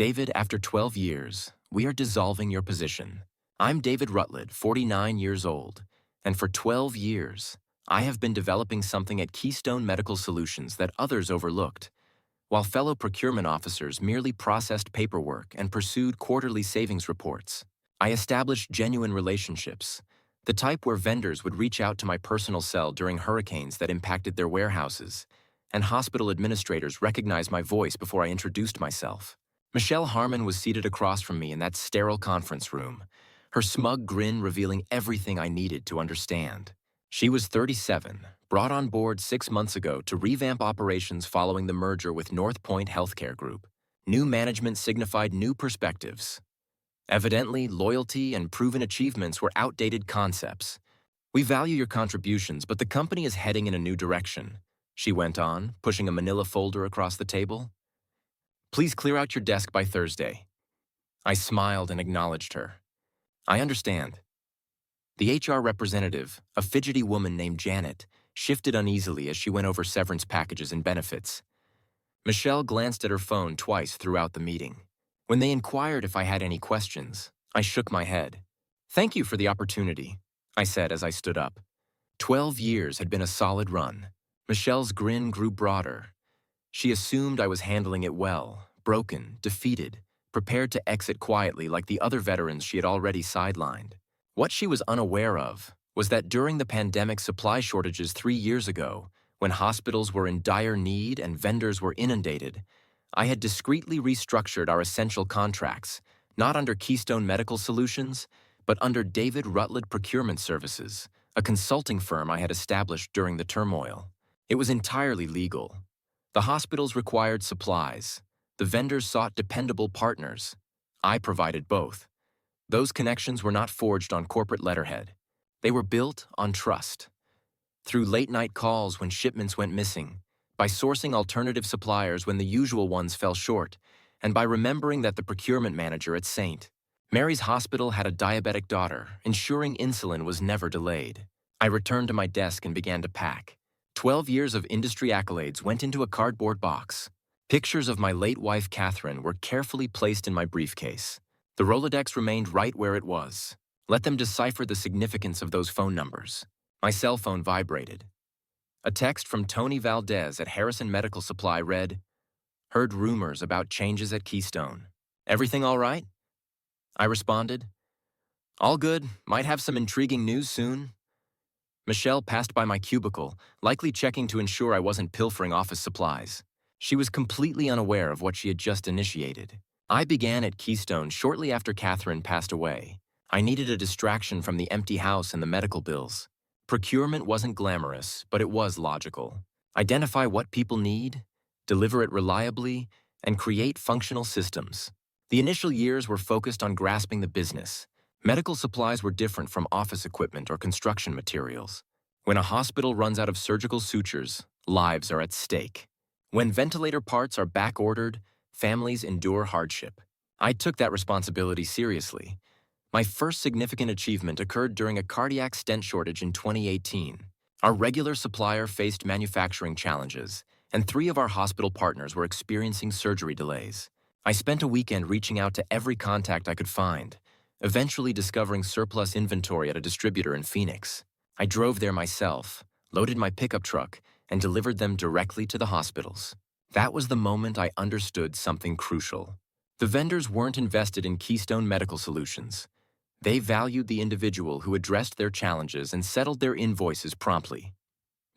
David, after 12 years, we are dissolving your position. I'm David Rutledge, 49 years old, and for 12 years, I have been developing something at Keystone Medical Solutions that others overlooked, while fellow procurement officers merely processed paperwork and pursued quarterly savings reports. I established genuine relationships, the type where vendors would reach out to my personal cell during hurricanes that impacted their warehouses, and hospital administrators recognized my voice before I introduced myself. Michelle Harmon was seated across from me in that sterile conference room, her smug grin revealing everything I needed to understand. She was 37, brought on board 6 months ago to revamp operations following the merger with North Point Healthcare Group. New management signified new perspectives. Evidently, loyalty and proven achievements were outdated concepts. We value your contributions, but the company is heading in a new direction, she went on, pushing a manila folder across the table. Please clear out your desk by Thursday. I smiled and acknowledged her. I understand. The HR representative, a fidgety woman named Janet, shifted uneasily as she went over severance packages and benefits. Michelle glanced at her phone twice throughout the meeting. When they inquired if I had any questions, I shook my head. Thank you for the opportunity, I said as I stood up. 12 years had been a solid run. Michelle's grin grew broader. She assumed I was handling it well, broken, defeated, prepared to exit quietly like the other veterans she had already sidelined. What she was unaware of was that during the pandemic supply shortages 3 years ago, when hospitals were in dire need and vendors were inundated, I had discreetly restructured our essential contracts, not under Keystone Medical Solutions, but under David Rutledge Procurement Services, a consulting firm I had established during the turmoil. It was entirely legal. The hospitals required supplies. The vendors sought dependable partners. I provided both. Those connections were not forged on corporate letterhead. They were built on trust. Through late-night calls when shipments went missing, by sourcing alternative suppliers when the usual ones fell short, and by remembering that the procurement manager at St. Mary's Hospital had a diabetic daughter, ensuring insulin was never delayed. I returned to my desk and began to pack. 12 years of industry accolades went into a cardboard box. Pictures of my late wife, Catherine, were carefully placed in my briefcase. The Rolodex remained right where it was. Let them decipher the significance of those phone numbers. My cell phone vibrated. A text from Tony Valdez at Harrison Medical Supply read, "Heard rumors about changes at Keystone. Everything all right?" I responded, "All good. Might have some intriguing news soon." Michelle passed by my cubicle, likely checking to ensure I wasn't pilfering office supplies. She was completely unaware of what she had just initiated. I began at Keystone shortly after Catherine passed away. I needed a distraction from the empty house and the medical bills. Procurement wasn't glamorous, but it was logical. Identify what people need, deliver it reliably, and create functional systems. The initial years were focused on grasping the business. Medical supplies were different from office equipment or construction materials. When a hospital runs out of surgical sutures, lives are at stake. When ventilator parts are back-ordered, families endure hardship. I took that responsibility seriously. My first significant achievement occurred during a cardiac stent shortage in 2018. Our regular supplier faced manufacturing challenges, and 3 of our hospital partners were experiencing surgery delays. I spent a weekend reaching out to every contact I could find, eventually discovering surplus inventory at a distributor in Phoenix. I drove there myself, loaded my pickup truck, and delivered them directly to the hospitals. That was the moment I understood something crucial. The vendors weren't invested in Keystone Medical Solutions. They valued the individual who addressed their challenges and settled their invoices promptly.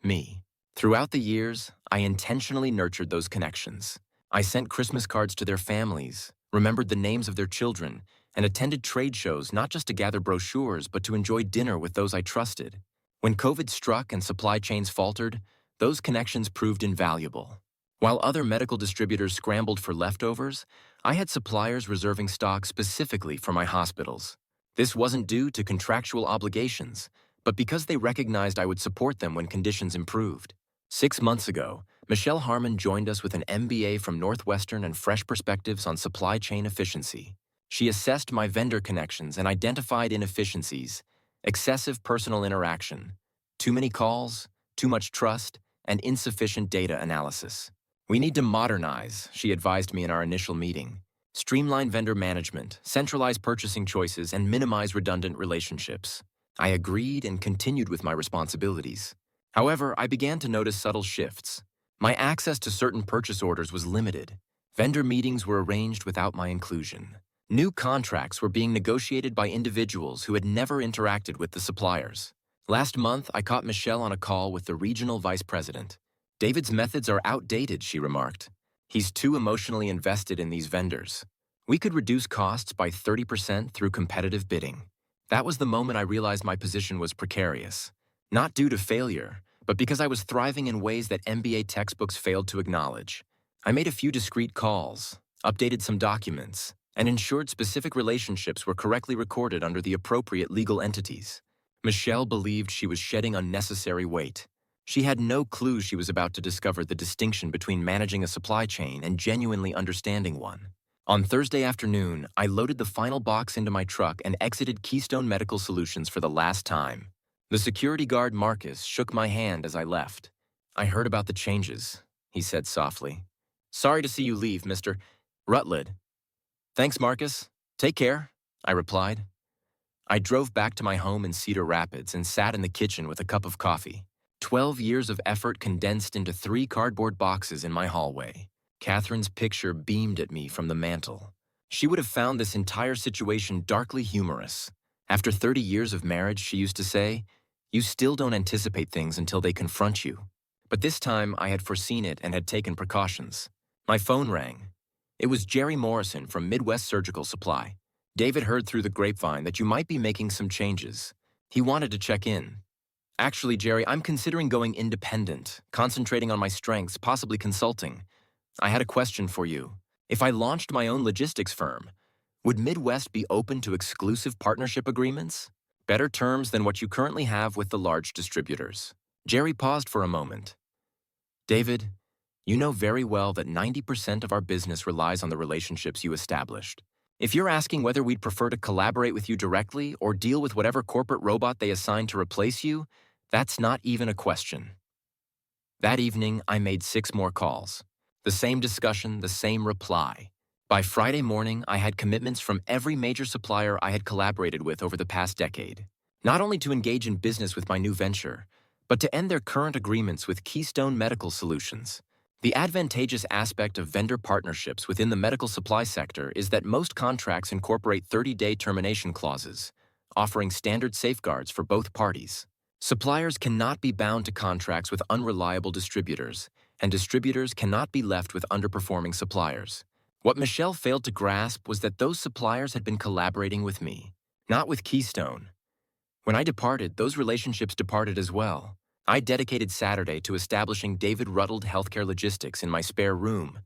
Me. Throughout the years, I intentionally nurtured those connections. I sent Christmas cards to their families, remembered the names of their children, and attended trade shows not just to gather brochures but to enjoy dinner with those I trusted. When COVID struck and supply chains faltered, those connections proved invaluable. While other medical distributors scrambled for leftovers, I had suppliers reserving stock specifically for my hospitals. This wasn't due to contractual obligations, but because they recognized I would support them when conditions improved. 6 months ago, Michelle Harmon joined us with an MBA from Northwestern and fresh perspectives on supply chain efficiency. She assessed my vendor connections and identified inefficiencies, excessive personal interaction, too many calls, too much trust, and insufficient data analysis. We need to modernize, she advised me in our initial meeting. streamline vendor management, centralize purchasing choices, and minimize redundant relationships. I agreed and continued with my responsibilities. However, I began to notice subtle shifts. My access to certain purchase orders was limited. Vendor meetings were arranged without my inclusion. New contracts were being negotiated by individuals who had never interacted with the suppliers. Last month, I caught Michelle on a call with the regional vice president. "David's methods are outdated," she remarked. "He's too emotionally invested in these vendors. We could reduce costs by 30% through competitive bidding." That was the moment I realized my position was precarious. Not due to failure, but because I was thriving in ways that MBA textbooks failed to acknowledge. I made a few discreet calls, updated some documents, and ensured specific relationships were correctly recorded under the appropriate legal entities. Michelle believed she was shedding unnecessary weight. She had no clue she was about to discover the distinction between managing a supply chain and genuinely understanding one. On Thursday afternoon, I loaded the final box into my truck and exited Keystone Medical Solutions for the last time. The security guard, Marcus, shook my hand as I left. "I heard about the changes," he said softly. "Sorry to see you leave, Mr. Rutledge." "Thanks, Marcus. Take care," I replied. I drove back to my home in Cedar Rapids and sat in the kitchen with a cup of coffee. 12 years of effort condensed into 3 cardboard boxes in my hallway. Catherine's picture beamed at me from the mantel. She would have found this entire situation darkly humorous. After 30 years of marriage, she used to say, "You still don't anticipate things until they confront you." But this time, I had foreseen it and had taken precautions. My phone rang. It was Jerry Morrison from Midwest Surgical Supply. "David heard through the grapevine that you might be making some changes. He wanted to check in." "Actually, Jerry, I'm considering going independent, concentrating on my strengths, possibly consulting. I had a question for you. If I launched my own logistics firm, would Midwest be open to exclusive partnership agreements? Better terms than what you currently have with the large distributors." Jerry paused for a moment. "David, you know very well that 90% of our business relies on the relationships you established. If you're asking whether we'd prefer to collaborate with you directly or deal with whatever corporate robot they assign to replace you, that's not even a question." That evening, I made 6 more calls. The same discussion, the same reply. By Friday morning, I had commitments from every major supplier I had collaborated with over the past decade, not only to engage in business with my new venture, but to end their current agreements with Keystone Medical Solutions. The advantageous aspect of vendor partnerships within the medical supply sector is that most contracts incorporate 30-day termination clauses, offering standard safeguards for both parties. Suppliers cannot be bound to contracts with unreliable distributors, and distributors cannot be left with underperforming suppliers. What Michelle failed to grasp was that those suppliers had been collaborating with me, not with Keystone. When I departed, those relationships departed as well. I dedicated Saturday to establishing David Rutledge Healthcare Logistics in my spare room,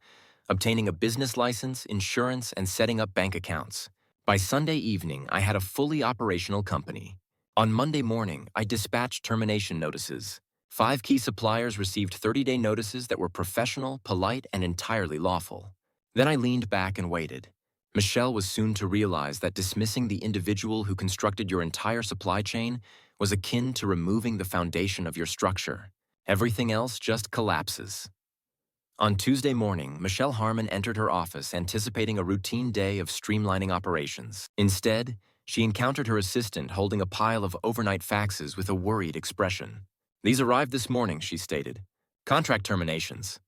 obtaining a business license, insurance, and setting up bank accounts. By Sunday evening, I had a fully operational company. On Monday morning, I dispatched termination notices. 5 key suppliers received 30-day notices that were professional, polite, and entirely lawful. Then I leaned back and waited. Michelle was soon to realize that dismissing the individual who constructed your entire supply chain was akin to removing the foundation of your structure. Everything else just collapses. On Tuesday morning, Michelle Harmon entered her office anticipating a routine day of streamlining operations. Instead, she encountered her assistant holding a pile of overnight faxes with a worried expression. "These arrived this morning," she stated. "Contract terminations."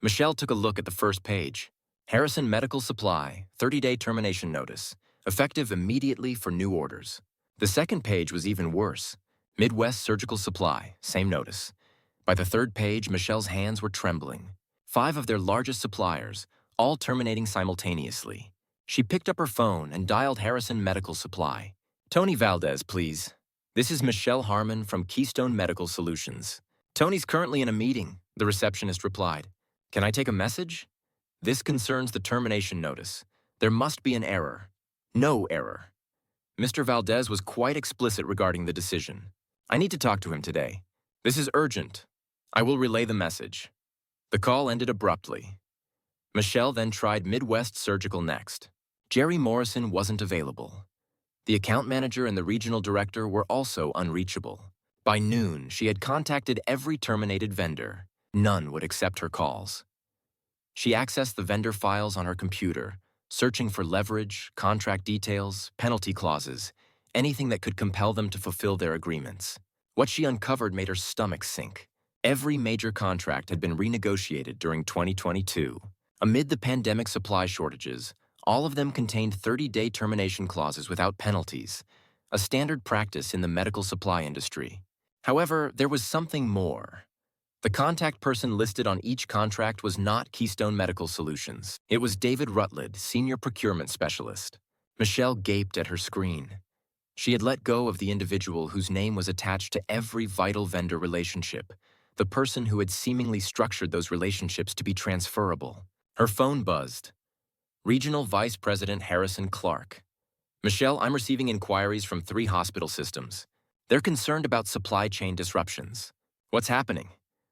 Michelle took a look at the first page. Harrison Medical Supply, 30-day termination notice, effective immediately for new orders. The second page was even worse. Midwest Surgical Supply, same notice. By the third page, Michelle's hands were trembling. 5 of their largest suppliers, all terminating simultaneously. She picked up her phone and dialed Harrison Medical Supply. "Tony Valdez, please. This is Michelle Harmon from Keystone Medical Solutions." "Tony's currently in a meeting," the receptionist replied. "Can I take a message?" "This concerns the termination notice. There must be an error." "No error." Mr. Valdez was quite explicit regarding the decision. "I need to talk to him today. This is urgent. I will relay the message." The call ended abruptly. Michelle then tried Midwest Surgical next. Jerry Morrison wasn't available. The account manager and the regional director were also unreachable. By noon, she had contacted every terminated vendor. None would accept her calls. She accessed the vendor files on her computer, searching for leverage, contract details, penalty clauses, anything that could compel them to fulfill their agreements. What she uncovered made her stomach sink. Every major contract had been renegotiated during 2022. Amid the pandemic supply shortages, all of them contained 30-day termination clauses without penalties, a standard practice in the medical supply industry. However, there was something more. The contact person listed on each contract was not Keystone Medical Solutions. It was David Rutledge, Senior Procurement Specialist. Michelle gaped at her screen. She had let go of the individual whose name was attached to every vital vendor relationship, the person who had seemingly structured those relationships to be transferable. Her phone buzzed. Regional Vice President Harrison Clark. Michelle, I'm receiving inquiries from 3 hospital systems. They're concerned about supply chain disruptions. What's happening?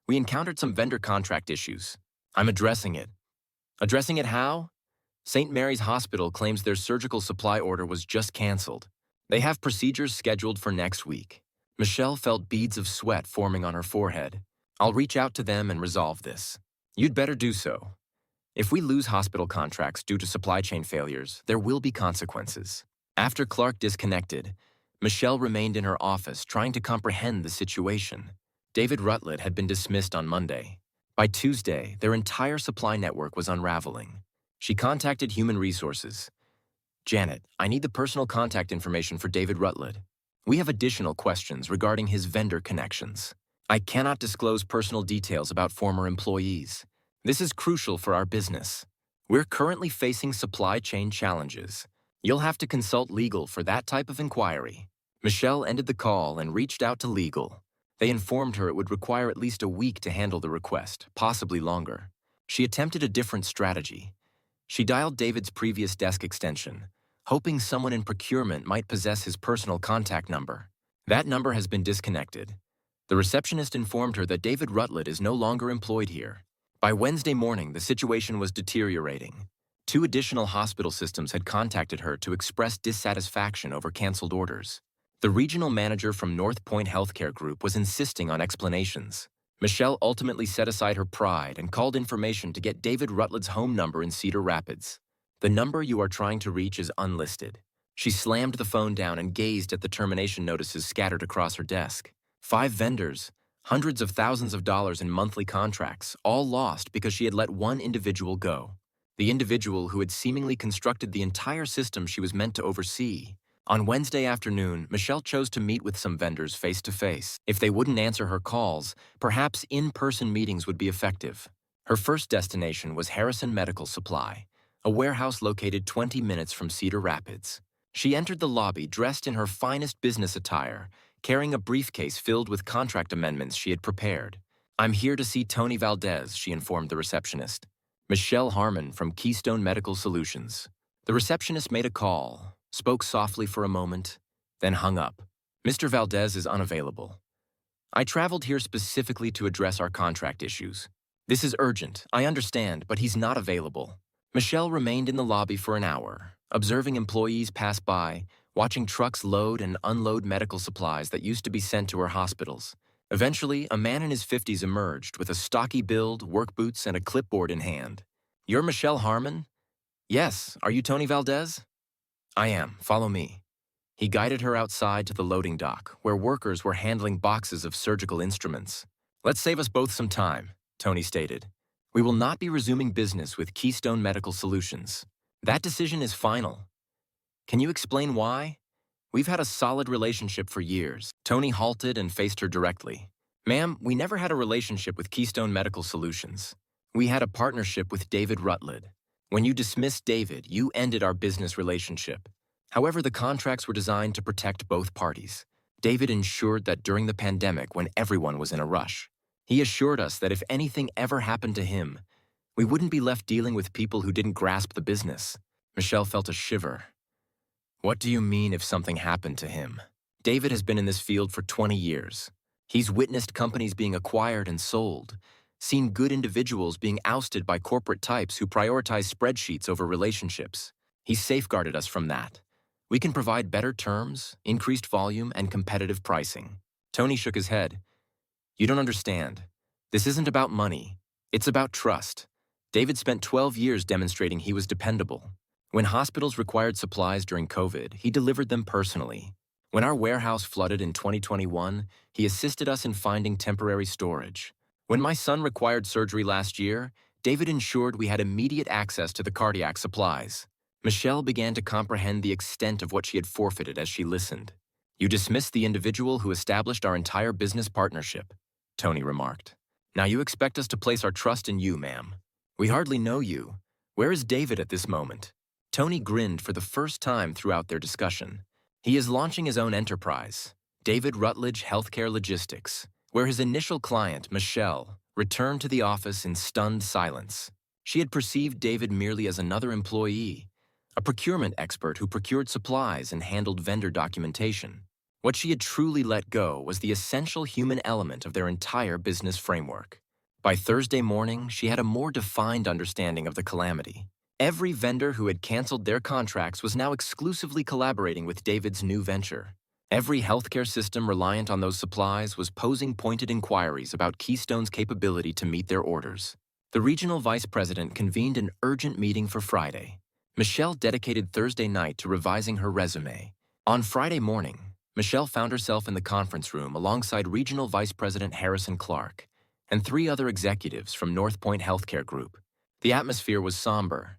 We encountered some vendor contract issues. I'm addressing it. Addressing it how? St. Mary's Hospital claims their surgical supply order was just canceled. They have procedures scheduled for next week. Michelle felt beads of sweat forming on her forehead. I'll reach out to them and resolve this. You'd better do so. If we lose hospital contracts due to supply chain failures, there will be consequences. After Clark disconnected, Michelle remained in her office trying to comprehend the situation. David Rutledge had been dismissed on Monday. By Tuesday, their entire supply network was unraveling. She contacted Human Resources. Janet, I need the personal contact information for David Rutledge. We have additional questions regarding his vendor connections. I cannot disclose personal details about former employees. This is crucial for our business. We're currently facing supply chain challenges. You'll have to consult legal for that type of inquiry. Michelle ended the call and reached out to legal. They informed her it would require at least a week to handle the request, possibly longer. She attempted a different strategy. She dialed David's previous desk extension, hoping someone in procurement might possess his personal contact number. That number has been disconnected. The receptionist informed her that David Rutledge is no longer employed here. By Wednesday morning, the situation was deteriorating. 2 additional hospital systems had contacted her to express dissatisfaction over canceled orders. The regional manager from North Point Healthcare Group was insisting on explanations. Michelle ultimately set aside her pride and called information to get David Rutledge's home number in Cedar Rapids. The number you are trying to reach is unlisted. She slammed the phone down and gazed at the termination notices scattered across her desk. 5 vendors, hundreds of thousands of dollars in monthly contracts, all lost because she had let one individual go. The individual who had seemingly constructed the entire system she was meant to oversee. On Wednesday afternoon, Michelle chose to meet with some vendors face-to-face. If they wouldn't answer her calls, perhaps in-person meetings would be effective. Her first destination was Harrison Medical Supply, a warehouse located 20 minutes from Cedar Rapids. She entered the lobby dressed in her finest business attire, carrying a briefcase filled with contract amendments she had prepared. I'm here to see Tony Valdez, she informed the receptionist. Michelle Harmon from Keystone Medical Solutions. The receptionist made a call, spoke softly for a moment, then hung up. Mr. Valdez is unavailable. I traveled here specifically to address our contract issues. This is urgent, I understand, but he's not available. Michelle remained in the lobby for an hour, observing employees pass by, watching trucks load and unload medical supplies that used to be sent to her hospitals. Eventually, a man in his 50s emerged with a stocky build, work boots, and a clipboard in hand. You're Michelle Harmon? Yes. Are you Tony Valdez? I am. Follow me. He guided her outside to the loading dock, where workers were handling boxes of surgical instruments. Let's save us both some time, Tony stated. We will not be resuming business with Keystone Medical Solutions. That decision is final. Can you explain why? We've had a solid relationship for years. Tony halted and faced her directly. Ma'am, we never had a relationship with Keystone Medical Solutions. We had a partnership with David Rutledge. When you dismissed David, you ended our business relationship. However, the contracts were designed to protect both parties. David ensured that during the pandemic, when everyone was in a rush, he assured us that if anything ever happened to him, we wouldn't be left dealing with people who didn't grasp the business. Michelle felt a shiver. What do you mean if something happened to him? David has been in this field for 20 years. He's witnessed companies being acquired and sold, seen good individuals being ousted by corporate types who prioritize spreadsheets over relationships. He's safeguarded us from that. We can provide better terms, increased volume, and competitive pricing. Tony shook his head. You don't understand. This isn't about money. It's about trust. David spent 12 years demonstrating he was dependable. When hospitals required supplies during COVID, he delivered them personally. When our warehouse flooded in 2021, he assisted us in finding temporary storage. When my son required surgery last year, David ensured we had immediate access to the cardiac supplies. Michelle began to comprehend the extent of what she had forfeited as she listened. You dismissed the individual who established our entire business partnership, Tony remarked. Now you expect us to place our trust in you, ma'am. We hardly know you. Where is David at this moment? Tony grinned for the first time throughout their discussion. He is launching his own enterprise, David Rutledge Healthcare Logistics, where his initial client, Michelle, returned to the office in stunned silence. She had perceived David merely as another employee, a procurement expert who procured supplies and handled vendor documentation. What she had truly let go was the essential human element of their entire business framework. By Thursday morning, she had a more defined understanding of the calamity. Every vendor who had canceled their contracts was now exclusively collaborating with David's new venture. Every healthcare system reliant on those supplies was posing pointed inquiries about Keystone's capability to meet their orders. The regional vice president convened an urgent meeting for Friday. Michelle dedicated Thursday night to revising her resume. On Friday morning, Michelle found herself in the conference room alongside Regional Vice President Harrison Clark and 3 other executives from North Point Healthcare Group. The atmosphere was somber.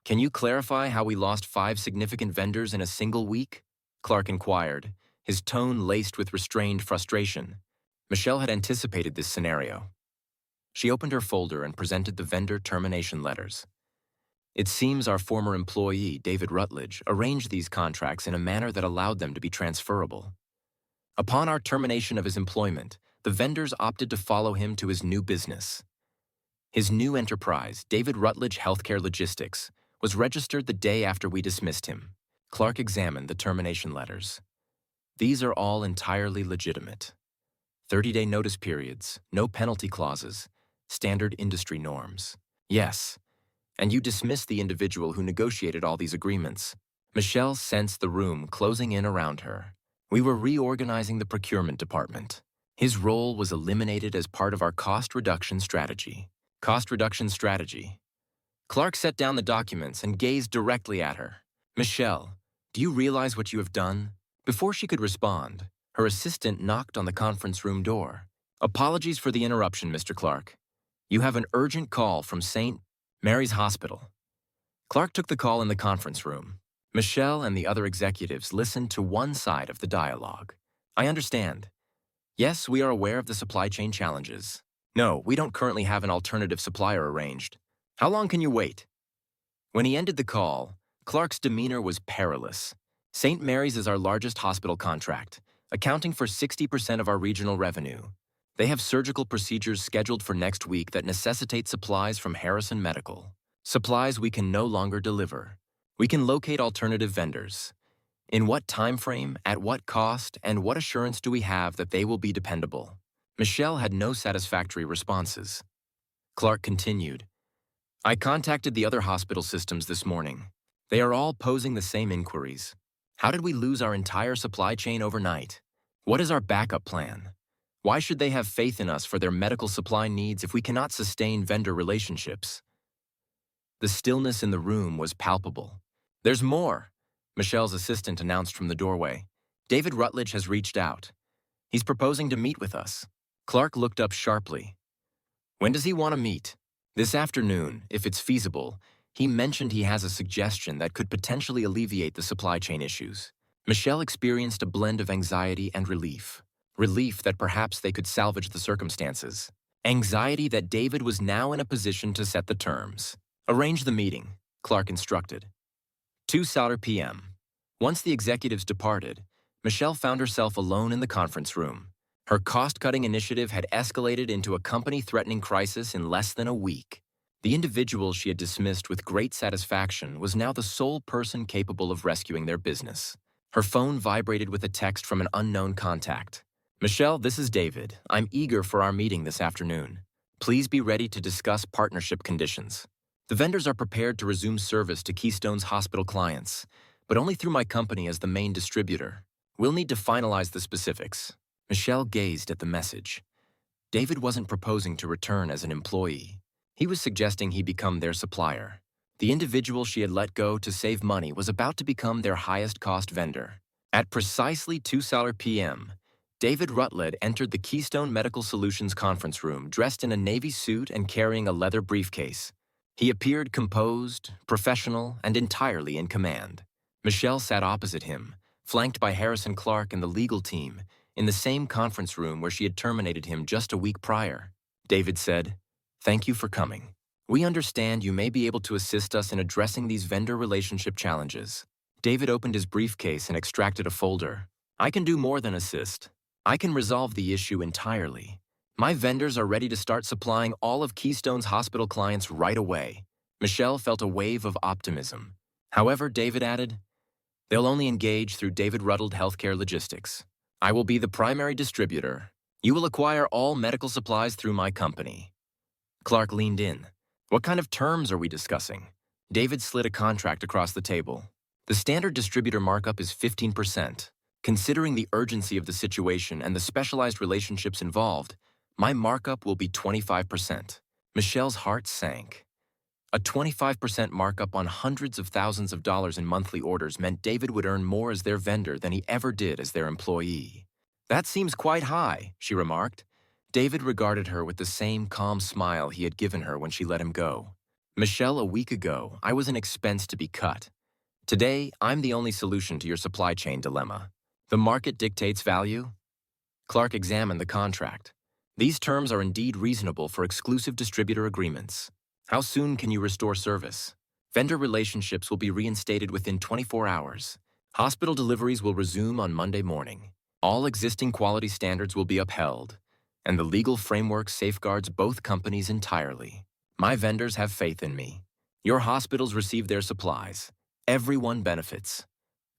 Can you clarify how we lost 5 significant vendors in a single week? Clark inquired, his tone laced with restrained frustration. Michelle had anticipated this scenario. She opened her folder and presented the vendor termination letters. It seems our former employee, David Rutledge, arranged these contracts in a manner that allowed them to be transferable. Upon our termination of his employment, the vendors opted to follow him to his new business. His new enterprise, David Rutledge Healthcare Logistics, was registered the day after we dismissed him. Clark examined the termination letters. These are all entirely legitimate. 30-day notice periods, no penalty clauses, standard industry norms. Yes. And you dismissed the individual who negotiated all these agreements. Michelle sensed the room closing in around her. We were reorganizing the procurement department. His role was eliminated as part of our cost reduction strategy. Cost reduction strategy. Clark set down the documents and gazed directly at her. Michelle, do you realize what you have done? Before she could respond, her assistant knocked on the conference room door. Apologies for the interruption, Mr. Clark. You have an urgent call from St. Mary's Hospital. Clark took the call in the conference room. Michelle and the other executives listened to one side of the dialogue. I understand. Yes, we are aware of the supply chain challenges. No, we don't currently have an alternative supplier arranged. How long can you wait? When he ended the call, Clark's demeanor was perilous. St. Mary's is our largest hospital contract, accounting for 60% of our regional revenue. They have surgical procedures scheduled for next week that necessitate supplies from Harrison Medical. Supplies we can no longer deliver. We can locate alternative vendors. In what time frame, at what cost, and what assurance do we have that they will be dependable? Michelle had no satisfactory responses. Clark continued, I contacted the other hospital systems this morning. They are all posing the same inquiries. How did we lose our entire supply chain overnight? What is our backup plan? Why should they have faith in us for their medical supply needs if we cannot sustain vendor relationships? The stillness in the room was palpable. There's more, Michelle's assistant announced from the doorway. David Rutledge has reached out. He's proposing to meet with us. Clark looked up sharply. When does he want to meet? This afternoon, if it's feasible. He mentioned he has a suggestion that could potentially alleviate the supply chain issues. Michelle experienced a blend of anxiety and relief. Relief that perhaps they could salvage the circumstances. Anxiety that David was now in a position to set the terms. Arrange the meeting, Clark instructed. 2:00 p.m. Once the executives departed, Michelle found herself alone in the conference room. Her cost-cutting initiative had escalated into a company-threatening crisis in less than a week. The individual she had dismissed with great satisfaction was now the sole person capable of rescuing their business. Her phone vibrated with a text from an unknown contact. Michelle, this is David. I'm eager for our meeting this afternoon. Please be ready to discuss partnership conditions. The vendors are prepared to resume service to Keystone's hospital clients, but only through my company as the main distributor. We'll need to finalize the specifics. Michelle gazed at the message. David wasn't proposing to return as an employee. He was suggesting he become their supplier. The individual she had let go to save money was about to become their highest-cost vendor. At precisely 2 p.m., David Rutledge entered the Keystone Medical Solutions conference room dressed in a navy suit and carrying a leather briefcase. He appeared composed, professional, and entirely in command. Michelle sat opposite him, flanked by Harrison Clark and the legal team, in the same conference room where she had terminated him just a week prior. David said, "Thank you for coming. We understand you may be able to assist us in addressing these vendor relationship challenges." David opened his briefcase and extracted a folder. "I can do more than assist. I can resolve the issue entirely. My vendors are ready to start supplying all of Keystone's hospital clients right away." Michelle felt a wave of optimism. However, David added, "They'll only engage through David Rutledge Healthcare Logistics. I will be the primary distributor. You will acquire all medical supplies through my company." Clark leaned in. "What kind of terms are we discussing?" David slid a contract across the table. "The standard distributor markup is 15%. Considering the urgency of the situation and the specialized relationships involved, my markup will be 25%. Michelle's heart sank. A 25% markup on hundreds of thousands of dollars in monthly orders meant David would earn more as their vendor than he ever did as their employee. "That seems quite high," she remarked. David regarded her with the same calm smile he had given her when she let him go. "Michelle, a week ago, I was an expense to be cut. Today, I'm the only solution to your supply chain dilemma. The market dictates value." Clark examined the contract. "These terms are indeed reasonable for exclusive distributor agreements. How soon can you restore service?" "Vendor relationships will be reinstated within 24 hours. Hospital deliveries will resume on Monday morning. All existing quality standards will be upheld, and the legal framework safeguards both companies entirely. My vendors have faith in me. Your hospitals receive their supplies. Everyone benefits."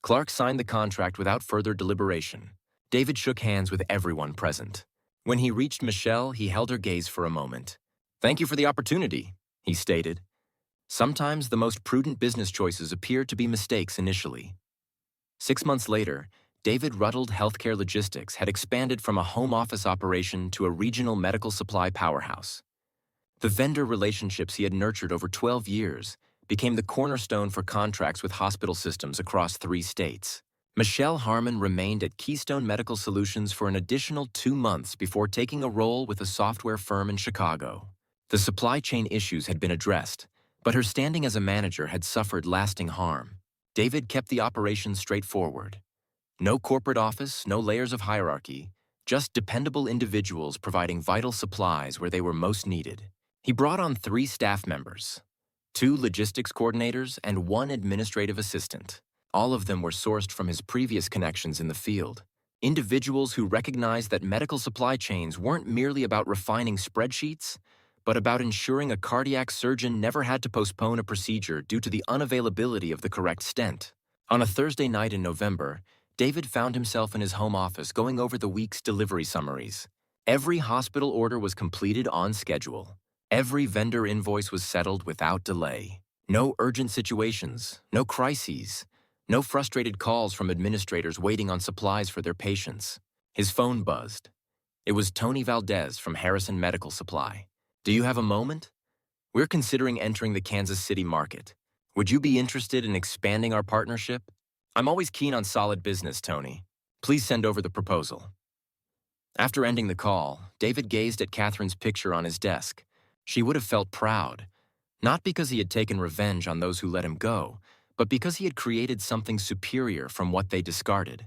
Clark signed the contract without further deliberation. David shook hands with everyone present. When he reached Michelle, he held her gaze for a moment. "Thank you for the opportunity," he stated. Sometimes the most prudent business choices appear to be mistakes initially. 6 months later, David Rutledge Healthcare Logistics had expanded from a home office operation to a regional medical supply powerhouse. The vendor relationships he had nurtured over 12 years became the cornerstone for contracts with hospital systems across 3 states. Michelle Harmon remained at Keystone Medical Solutions for an additional 2 months before taking a role with a software firm in Chicago. The supply chain issues had been addressed, but her standing as a manager had suffered lasting harm. David kept the operation straightforward. No corporate office, no layers of hierarchy, just dependable individuals providing vital supplies where they were most needed. He brought on 3 staff members, 2 logistics coordinators, and 1 administrative assistant. All of them were sourced from his previous connections in the field. Individuals who recognized that medical supply chains weren't merely about refining spreadsheets, but about ensuring a cardiac surgeon never had to postpone a procedure due to the unavailability of the correct stent. On a Thursday night in November, David found himself in his home office going over the week's delivery summaries. Every hospital order was completed on schedule. Every vendor invoice was settled without delay. No urgent situations, no crises, no frustrated calls from administrators waiting on supplies for their patients. His phone buzzed. It was Tony Valdez from Harrison Medical Supply. "Do you have a moment? We're considering entering the Kansas City market. Would you be interested in expanding our partnership? I'm always keen on solid business, Tony. Please send over the proposal." After ending the call, David gazed at Catherine's picture on his desk. She would have felt proud, not because he had taken revenge on those who let him go, but because he had created something superior from what they discarded.